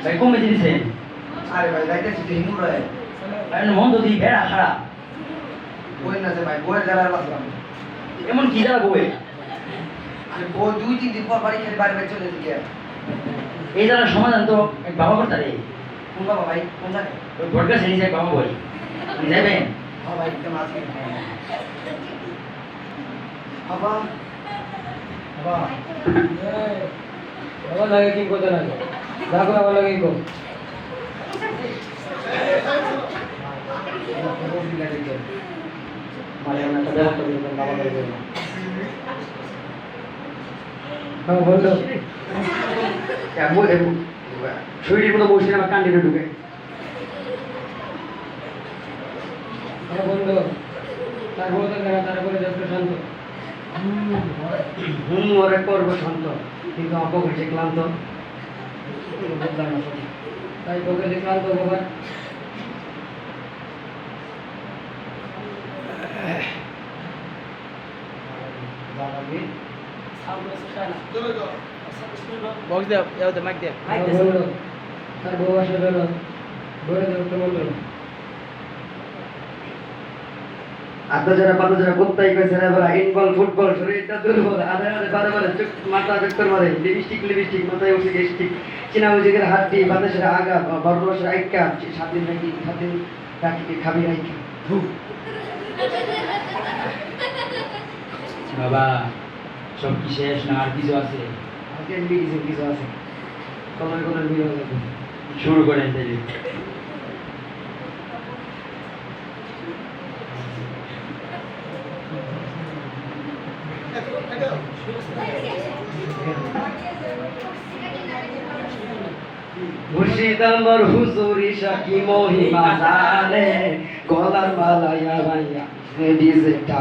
ভাই কমে দিয়েছেন আরে ভাই যাইতেছি তো হিমুর রয়ে ভাই মন তো দিই বেড়া খারাপ বই না যে ভাই বইয়ের জ্বালার বাঁচলাম এমন কি যারা বই আরে বই 2-3 দিন পর বাড়ি খেলে বাইরে চলে যেতে এই যারা সমাধান তো এক বাবা করতে রে কোন বাবা ভাই কোন জায়গায় ওই ভোটকা শ্রেণী যায় বাবা বই আপনি যাবেন হ্যাঁ ভাই একদম আজকে বাবা বাবা বাবা লাগে কি করতে লাগে দেখো বাবা লাগে কি কর মানে আমরা একটা ব্যবস্থা করলাম বাবা করে দেবো হ্যাঁ বললো শরীরের মতো বসে আমার কান্ডিতে ঢুকে হ্যাঁ বললো তারপরে তো দেখা তারপরে যত শান্ত ওরে করবো শান্ত কিন্তু আমাকে হয়েছে ক্লান্ত বুঝলাম না সত্যি তাই তোকে যে ক্লান্ত বাবা বক্স দে এও দে মাইক দে বললো তার বউ আসে গেল বলে দেবো বললো আপনার যারা পাতা যারা কোথায় গেছে এবার ইনবল ফুটবল শরীরটা দুর্বল আধা আধা বারে বারে চোখ মাথা চক্কর মারে লিপস্টিক মাথায় উঠে গেস্টিক চীনা মুজিকের হাড্ডি বাতাসের আগা বর্ণবাসের আইকা 7 দিন নাকি 7 দিন রাখি খাবি রাখি বাবা সব কি শেষ না আর কিছু আছে আজকে কিছু আছে কলমের বিরোধ আছে শুরু করেন তাহলে মুর্শিদ আমার হুজুরি শাকি মহিমা জানে গলার মালায়া ভাইয়া ডিজেটা